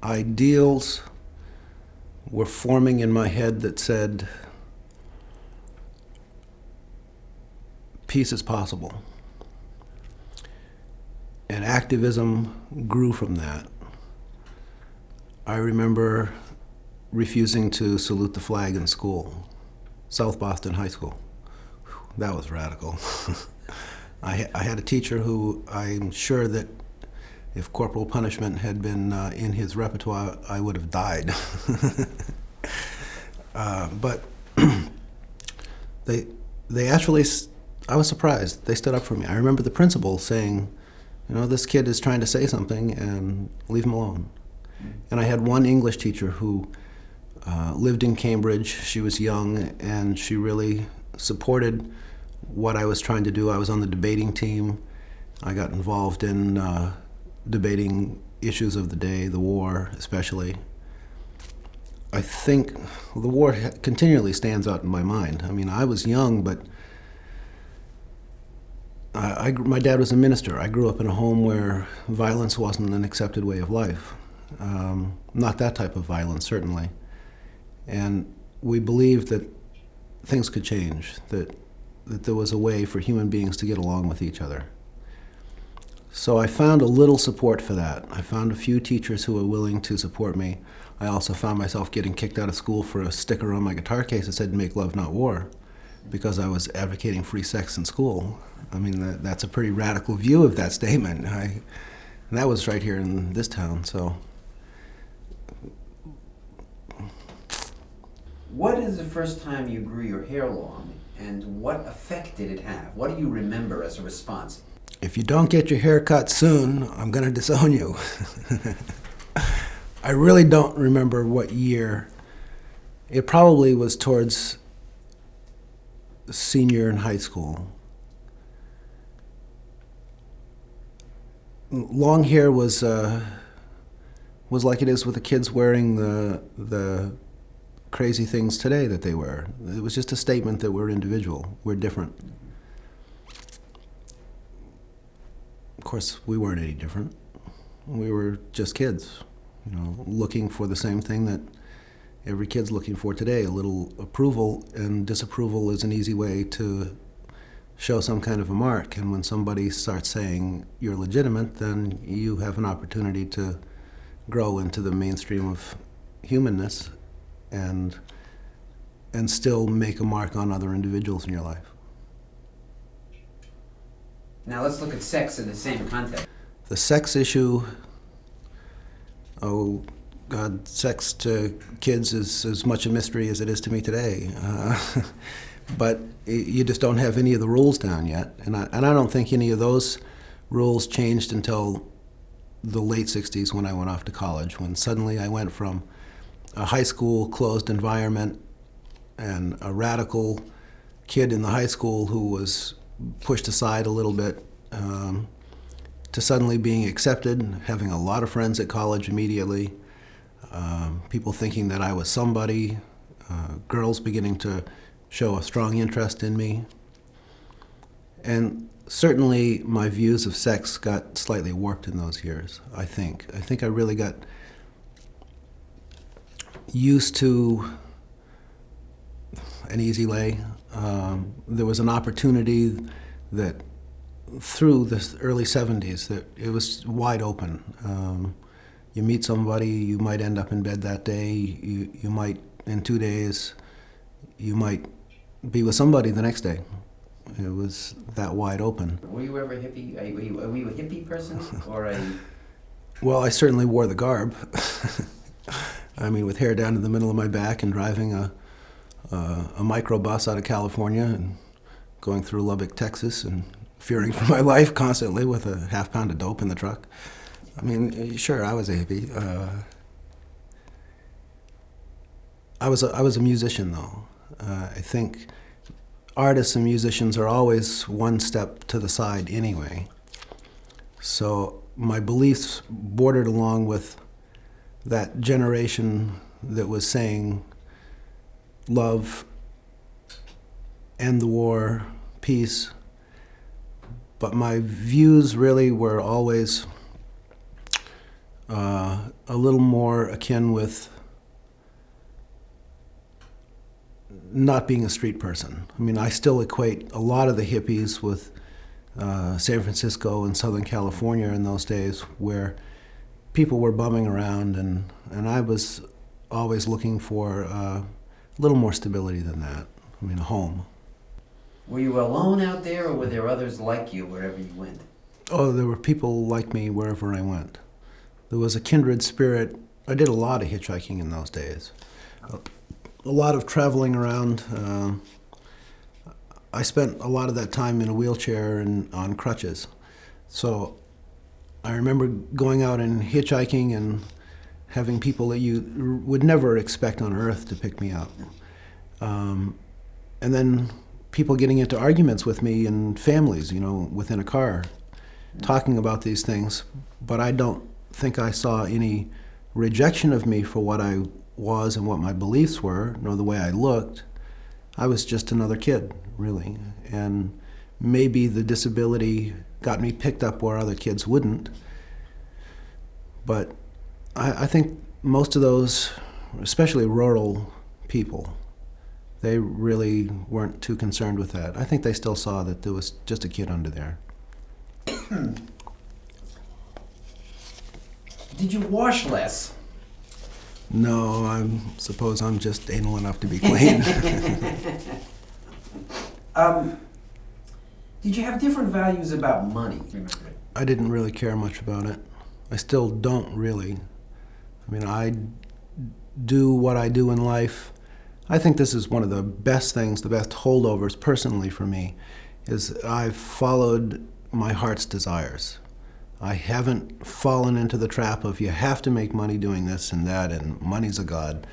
ideals were forming in my head that said, peace is possible. And activism grew from that. I remember refusing to salute the flag in school, South Boston High School. That was radical. I had a teacher who I'm sure that if corporal punishment had been in his repertoire, I would have died. But they actually, I was surprised. They stood up for me. I remember the principal saying, you know, this kid is trying to say something and leave him alone. And I had one English teacher who lived in Cambridge. She was young and she really supported what I was trying to do. I was on the debating team. I got involved in debating issues of the day, the war especially. I think the war continually stands out in my mind. I mean, I was young, but my dad was a minister. I grew up in a home where violence wasn't an accepted way of life. Not that type of violence, certainly. And we believed that things could change, that there was a way for human beings to get along with each other. So I found a little support for that. I found a few teachers who were willing to support me. I also found myself getting kicked out of school for a sticker on my guitar case that said, "Make love, not war," because I was advocating free sex in school. I mean, that's a pretty radical view of that statement. And that was right here in this town, so. What is the first time you grew your hair long, and what effect did it have? What do you remember as a response? If you don't get your hair cut soon, I'm going to disown you. I really don't remember what year. It probably was towards senior in high school. Long hair was like it is with the kids wearing the crazy things today that they wear. It was just a statement that we're individual, we're different. Of course, we weren't any different. We were just kids, you know, looking for the same thing that every kid's looking for today, a little approval, and disapproval is an easy way to show some kind of a mark. And when somebody starts saying you're legitimate, then you have an opportunity to grow into the mainstream of humanness and still make a mark on other individuals in your life. Now let's look at sex in the same context. The sex issue, oh God, sex to kids is as much a mystery as it is to me today. But you just don't have any of the rules down yet. And I don't think any of those rules changed until the late 60s when I went off to college, when suddenly I went from a high school closed environment and a radical kid in the high school who was pushed aside a little bit to suddenly being accepted, having a lot of friends at college immediately, people thinking that I was somebody, girls beginning to show a strong interest in me. And certainly my views of sex got slightly warped in those years, I think. I think I really got used to an easy lay. There was an opportunity that through the early 70s that it was wide open. You meet somebody, you might end up in bed that day, you might, in 2 days, you might be with somebody the next day. It was that wide open. Were you ever a hippie? Were you a hippie person or a? Well, I certainly wore the garb. I mean, with hair down to the middle of my back and driving a microbus out of California and going through Lubbock, Texas, and fearing for my life constantly with a half pound of dope in the truck. I mean, sure, I was a hippie. I was a musician, though. I think artists and musicians are always one step to the side anyway. So my beliefs bordered along with that generation that was saying love, end the war, peace. But my views really were always a little more akin with not being a street person. I mean, I still equate a lot of the hippies with San Francisco and Southern California in those days, where people were bumming around, and I was always looking for a little more stability than that. I mean, a home. Were you alone out there, or were there others like you wherever you went? Oh, there were people like me wherever I went. There was a kindred spirit. I did a lot of hitchhiking in those days. A lot of traveling around. I spent a lot of that time in a wheelchair and on crutches. So I remember going out and hitchhiking and having people that you would never expect on Earth to pick me up. And then people getting into arguments with me and families, within a car, talking about these things. But I don't think I saw any rejection of me for what I was and what my beliefs were, nor the way I looked. I was just another kid, really. And maybe the disability got me picked up where other kids wouldn't. But I think most of those, especially rural people, they really weren't too concerned with that. I think they still saw that there was just a kid under there. Did you wash less? No, I suppose I'm just anal enough to be clean. Did you have different values about money? Remember? I didn't really care much about it. I still don't really. I mean, I do what I do in life. I think this is one of the best things, the best holdovers personally for me, is I've followed my heart's desires. I haven't fallen into the trap of you have to make money doing this and that and money's a god.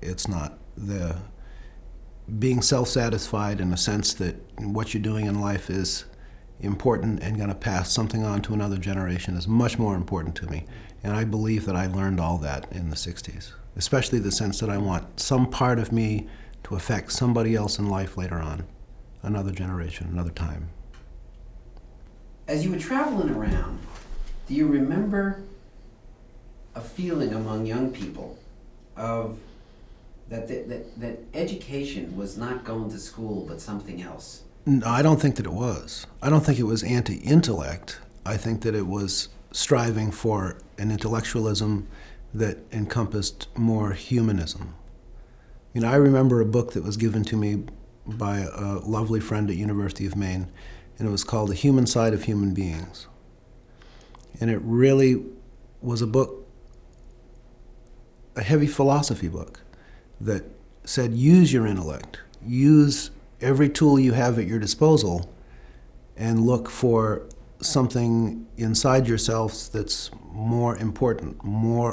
It's not. Being self-satisfied in the sense that what you're doing in life is important and going to pass something on to another generation is much more important to me. And I believe that I learned all that in the 60s, especially the sense that I want some part of me to affect somebody else in life later on, another generation, another time. As you were traveling around, do you remember a feeling among young people of that education was not going to school but something else? No, I don't think that it was. I don't think it was anti-intellect. I think that it was striving for an intellectualism that encompassed more humanism. I remember a book that was given to me by a lovely friend at University of Maine, and it was called The Human Side of Human Beings. And it really was a book, a heavy philosophy book, that said use your intellect, use every tool you have at your disposal, and look for something inside yourself that's more important,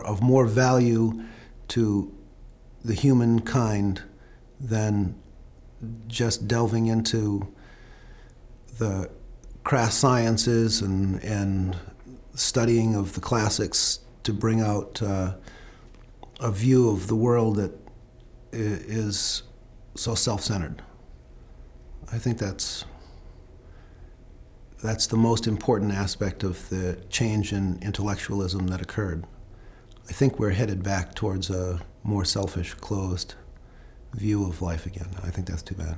of more value to the humankind than just delving into the crass sciences and studying of the classics to bring out a view of the world that is so self-centered. I think that's the most important aspect of the change in intellectualism that occurred. I think we're headed back towards a more selfish, closed view of life again. I think that's too bad.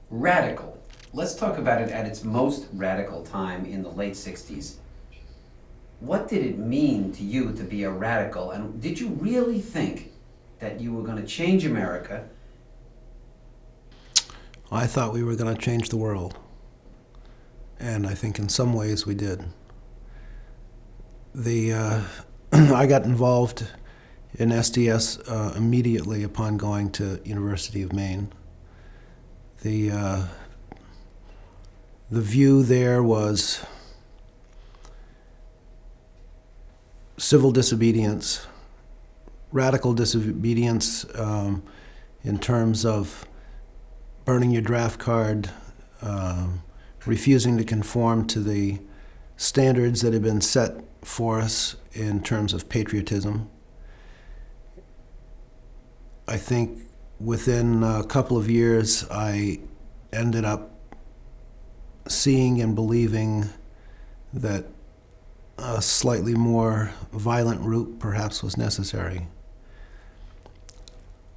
Radical. Let's talk about it at its most radical time in the late 60s. What did it mean to you to be a radical, and did you really think that you were going to change America? I thought we were going to change the world, and I think in some ways we did. I got involved in SDS immediately upon going to University of Maine. The view there was civil disobedience, radical disobedience in terms of burning your draft card, refusing to conform to the standards that had been set for us in terms of patriotism. I think within a couple of years, I ended up seeing and believing that a slightly more violent route perhaps was necessary.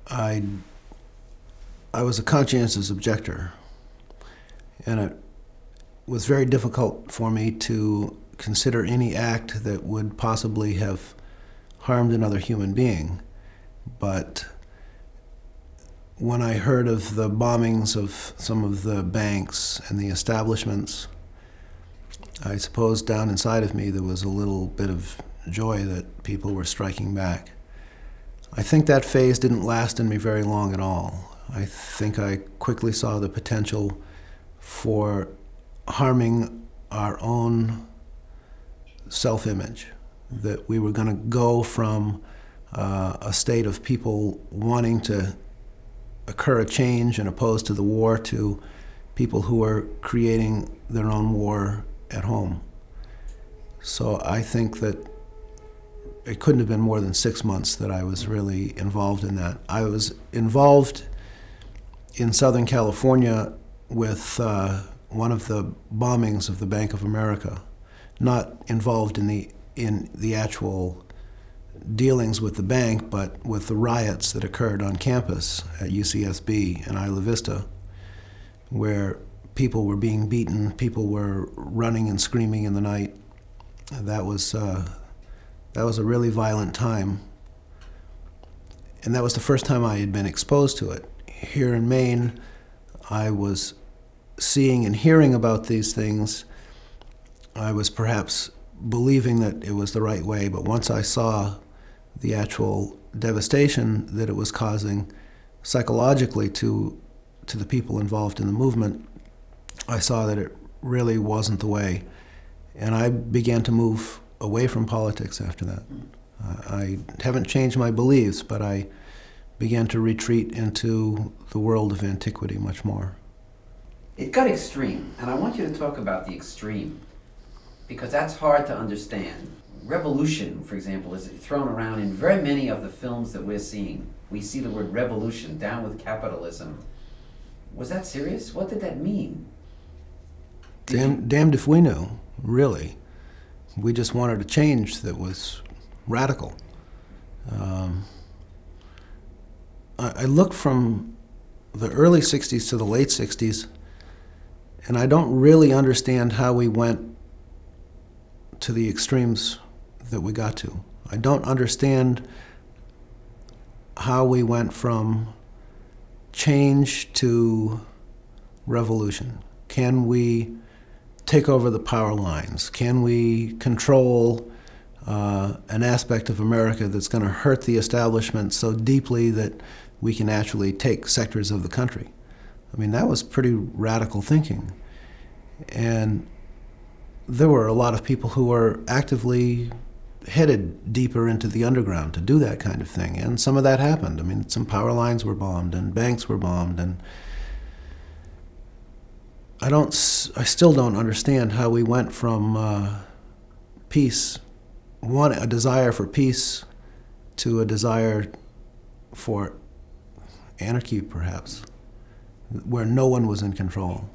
I was a conscientious objector, and it was very difficult for me to consider any act that would possibly have harmed another human being. But when I heard of the bombings of some of the banks and the establishments, I suppose down inside of me there was a little bit of joy that people were striking back. I think that phase didn't last in me very long at all. I think I quickly saw the potential for harming our own self-image, that we were going to go from a state of people wanting to occur a change and opposed to the war to people who are creating their own war at home. So I think that it couldn't have been more than 6 months that I was really involved in that. I was involved in Southern California with one of the bombings of the Bank of America, not involved in the actual dealings with the bank, but with the riots that occurred on campus at UCSB and Isla Vista, where people were being beaten, people were running and screaming in the night. That was a really violent time, and that was the first time I had been exposed to it. Here in Maine, I was seeing and hearing about these things. I was perhaps believing that it was the right way, but once I saw the actual devastation that it was causing psychologically to the people involved in the movement, I saw that it really wasn't the way. And I began to move away from politics after that. I haven't changed my beliefs, but I began to retreat into the world of antiquity much more. It got extreme, and I want you to talk about the extreme, because that's hard to understand. Revolution, for example, is thrown around in very many of the films that we're seeing. We see the word revolution, down with capitalism. Was that serious? What did that mean? Damned if we knew, really. We just wanted a change that was radical. I look from the early 60s to the late 60s, and I don't really understand how we went to the extremes that we got to. I don't understand how we went from change to revolution. Can we take over the power lines? Can we control an aspect of America that's going to hurt the establishment so deeply that we can actually take sectors of the country? I mean, that was pretty radical thinking. And there were a lot of people who were actively headed deeper into the underground to do that kind of thing. And some of that happened. I mean, some power lines were bombed and banks were bombed. And I still don't understand how we went from peace, a desire for peace, to a desire for anarchy, perhaps, where no one was in control.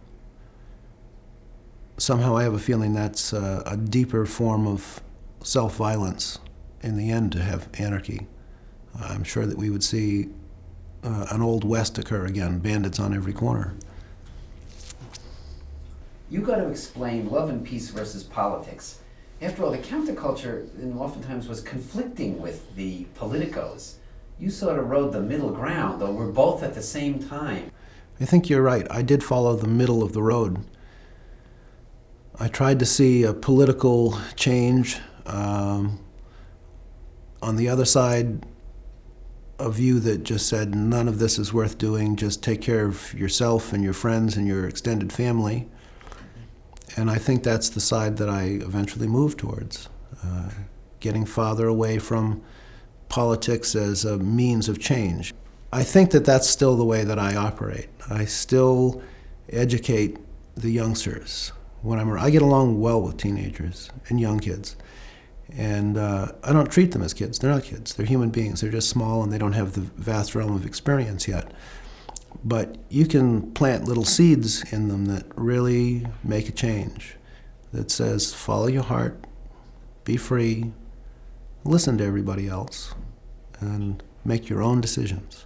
Somehow I have a feeling that's a deeper form of self-violence in the end, to have anarchy. I'm sure that we would see an old West occur again, bandits on every corner. You got to explain love and peace versus politics. After all, the counterculture oftentimes was conflicting with the politicos. You sort of rode the middle ground, though we're both at the same time. I think you're right. I did follow the middle of the road. I tried to see a political change. On the other side, a view that just said none of this is worth doing, just take care of yourself and your friends and your extended family. And I think that's the side that I eventually moved towards, getting farther away from politics as a means of change. I think that that's still the way that I operate. I still educate the youngsters. I get along well with teenagers and young kids. And I don't treat them as kids. They're not kids. They're human beings. They're just small and they don't have the vast realm of experience yet. But you can plant little seeds in them that really make a change, that says, follow your heart, be free, listen to everybody else, and make your own decisions.